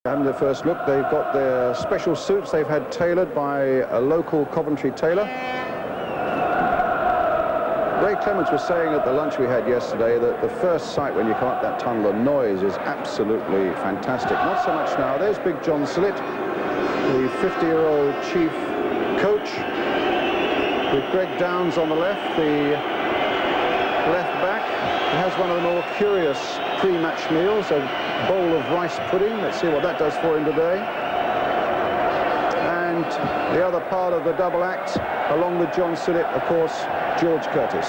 Having their first look, they've got their special suits they've had tailored by a local Coventry tailor. Ray Clements was saying at the lunch we had yesterday that the first sight when you come up that tunnel, the noise is absolutely fantastic. Not so much now. There's big John Sillett, the 50-year-old chief coach, with Greg Downs on the left, the left back. He has one of the more curious pre-match meals, a bowl of rice pudding. Let's see what that does for him today. And the other part of the double act, along with John Sillett, of course, George Curtis.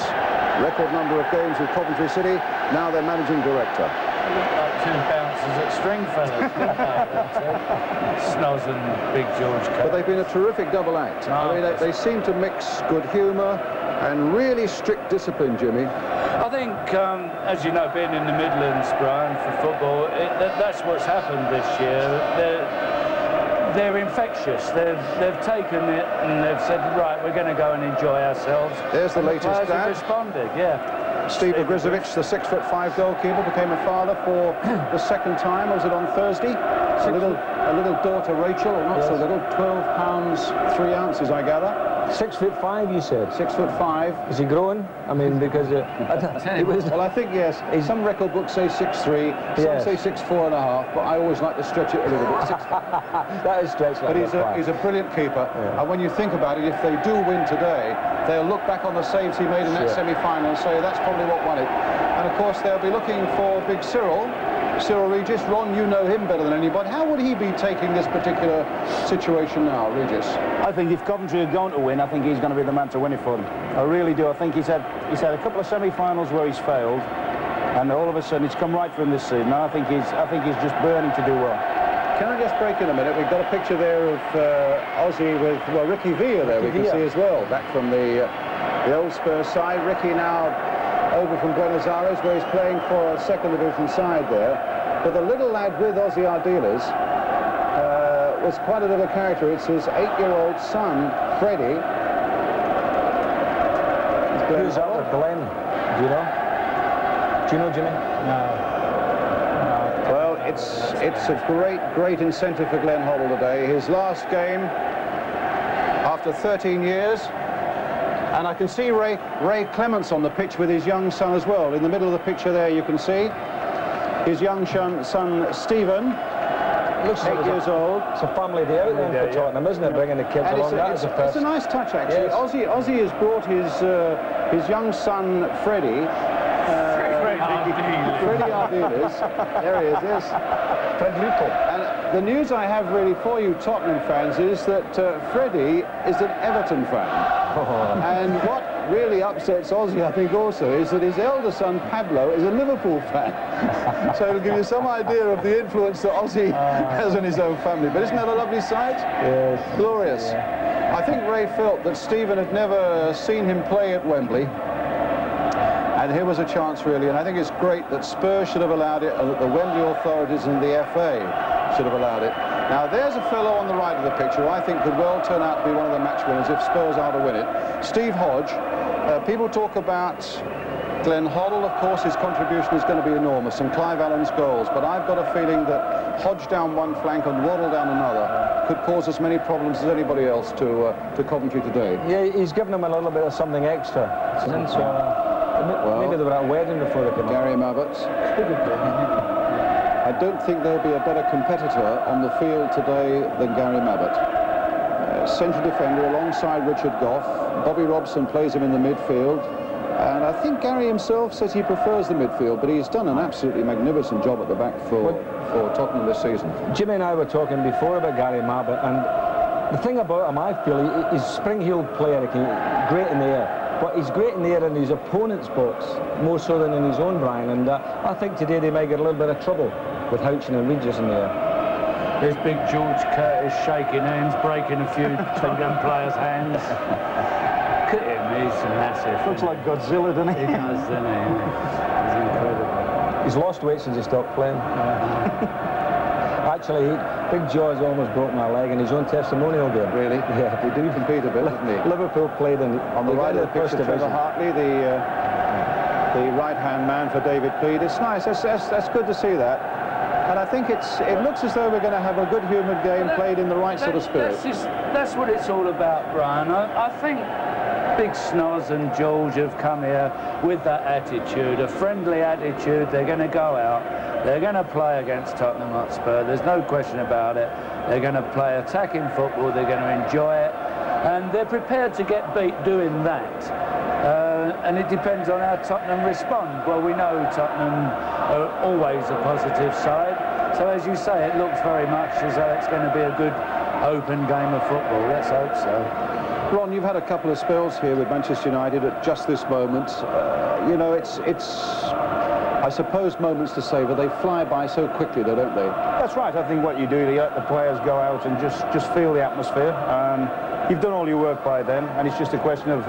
Record number of games with Coventry City. Now they're managing director. Like two bouncers at Stringfellas. Snoz and Big George Curtis. But they've been a terrific double act. I mean, they seem to mix good humour and really strict discipline, Jimmy. I think, as you know, being in the Midlands, Brian, for football, that's what's happened this year. They're infectious. They've taken it and they've said, right, we're going to go and enjoy ourselves. There's the latest players dad. have responded, yeah. Steve Ogrizovic, the 6'5" goalkeeper, became a father for the second time. Was it on Thursday? A little daughter, Rachel, or not so little, 12 pounds 3 ounces, I gather. 6'5", you said? 6'5". Is he growing? I mean, because well, I think yes. Some record books say 6'3", some say 6'4.5", but I always like to stretch it a little bit. That is stretched. But he's a brilliant keeper, and when you think about it, if they do win today, they'll look back on the saves he made in that semi-final and say that's probably what won it. And of course, they'll be looking for big Cyril Regis. Ron, you know him better than anybody. How would he be taking this particular situation now, Regis? I think if Coventry are going to win, I think he's going to be the man to win it for them. I really do. I think he's had a couple of semi-finals where he's failed, and all of a sudden it's come right for him this season. I think he's just burning to do well. Can I just break in a minute? We've got a picture there of Aussie with, well, Ricky Villa there, we can see as well, back from the old Spurs side. Ricky now over from Buenos Aires, where he's playing for a second division side there. But the little lad with Ozzy Ardiles was quite a little character. It's his 8-year-old son, Freddie. Who's that with Glenn? Do you know? Do you know, Jimmy? No. Well, it's a great incentive for Glenn Hoddle today. His last game after 13 years. And I can see Ray Clements on the pitch with his young son as well. In the middle of the picture there, you can see his young son Stephen, looks 8 years old. It's a family day out then for Tottenham, isn't it? Bringing the kids and along. It's a nice touch, actually. Yes. Ozzy has brought his young son Freddie. Freddie Ardiles. There he is, yes. And the news I have really for you Tottenham fans is that Freddie is an Everton fan. And what really upsets Ozzy, I think, also, is that his elder son, Pablo, is a Liverpool fan. So it'll give you some idea of the influence that Ozzy has on his own family. But isn't that a lovely sight? Yes. Glorious. Yeah. I think Ray felt that Stephen had never seen him play at Wembley. And here was a chance, really, and I think it's great that Spurs should have allowed it, and that the Wembley authorities and the FA should have allowed it. Now, there's a fellow on the right of the picture who I think could well turn out to be one of the match winners if Spurs are to win it. Steve Hodge. People talk about Glenn Hoddle. Of course, his contribution is going to be enormous, and Clive Allen's goals. But I've got a feeling that Hodge down one flank and Waddle down another could cause as many problems as anybody else to Coventry today. Yeah, he's given them a little bit of something extra. Since, maybe they were at a wedding before they came up. Gary Mabbott. I don't think there'll be a better competitor on the field today than Gary Mabbott. Central defender alongside Richard Gough. Bobby Robson plays him in the midfield. And I think Gary himself says he prefers the midfield, but he's done an absolutely magnificent job at the back for Tottenham this season. Jimmy and I were talking before about Gary Mabbott, and the thing about him, I feel, he's a spring-heeled player, great in the air. But he's great in the air in his opponent's box, more so than in his own, Brian. And I think today they may get a little bit of trouble with Houchin and Regis in the air. There's big George Curtis shaking hands, breaking a few Tottenham players' hands. Look at him, he's massive. Looks like Godzilla, doesn't he? He does, doesn't he? He's incredible. He's lost weight since he stopped playing. Actually, Big George almost broke my leg in his own testimonial game. Really? Yeah. He did compete a bit, didn't he? Liverpool played on the right of the picture, Trevor Hartley, the right-hand man for David Cleed. It's nice. That's good to see that. And I think it looks as though we're going to have a good humoured game played in the right sort of spirit. That's what it's all about, Brian. I think Big Snoz and George have come here with that attitude, a friendly attitude. They're going to go out, they're going to play against Tottenham Hotspur, there's no question about it. They're going to play attacking football, they're going to enjoy it, and they're prepared to get beat doing that. And it depends on how Tottenham respond. Well, we know Tottenham are always a positive side, so as you say, it looks very much as though it's going to be a good open game of football. Let's hope so. Ron, you've had a couple of spells here with Manchester United at just this moment. You know, it's I suppose moments to savour. They fly by so quickly, though, don't they? That's right. I think what you do, you let the players go out and just feel the atmosphere. You've done all your work by then, and it's just a question of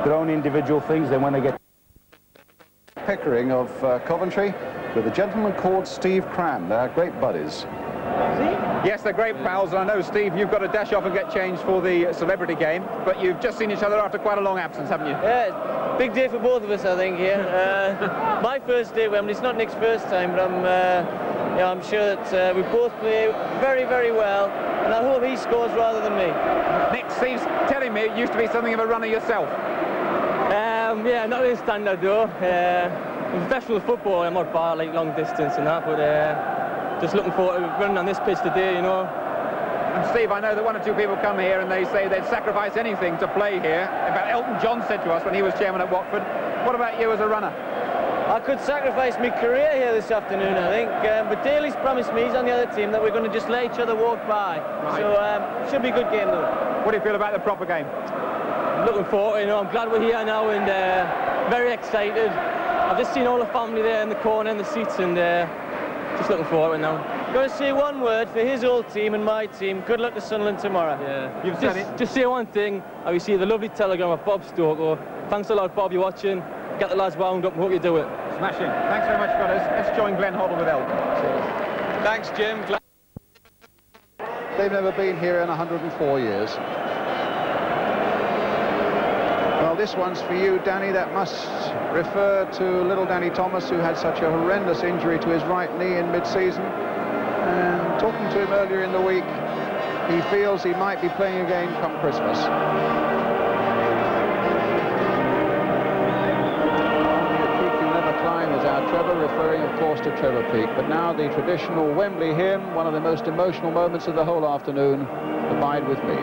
their own individual things. Then when they get Pickering of Coventry with a gentleman called Steve Cram. They're great buddies. Yes, they're great pals, and I know, Steve, you've got to dash off and get changed for the celebrity game, but you've just seen each other after quite a long absence, haven't you? Yeah, big day for both of us, I think, here. My first day at Wembley, it's not Nick's first time, but I'm sure that we both play very, very well, and I hope he scores rather than me. Nick, Steve's telling me it used to be something of a runner yourself. Yeah, not really standard though. In professional football, I'm not bad, like long distance and that, but just looking forward to running on this pitch today, you know. And Steve, I know that one or two people come here and they say they'd sacrifice anything to play here. In fact, Elton John said to us when he was chairman at Watford. What about you as a runner? I could sacrifice my career here this afternoon, I think, but Daly's promised me, he's on the other team, that we're going to just let each other walk by. Right. So, should be a good game though. What do you feel about the proper game? Looking forward, you know, I'm glad we're here now and very excited. I've just seen all the family there in the corner in the seats and just looking forward to it now. Going to say one word for his old team and my team. Good luck to Sunderland tomorrow. Yeah. You've said it. Just say one thing. I received a lovely telegram of Bob Stoker. Thanks a lot, Bob, you're watching. Get the lads wound up and hope you do it. Smashing. Thanks very much, fellas. Let's join Glenn Hoddle with Elton. Thanks, Jim. They've never been here in 104 years. Well, this one's for you, Danny. That must refer to little Danny Thomas, who had such a horrendous injury to his right knee in mid-season. And talking to him earlier in the week, he feels he might be playing again come Christmas. Is our Trevor, referring of course to Trevor Peake, but now the traditional Wembley hymn, one of the most emotional moments of the whole afternoon, Abide With Me.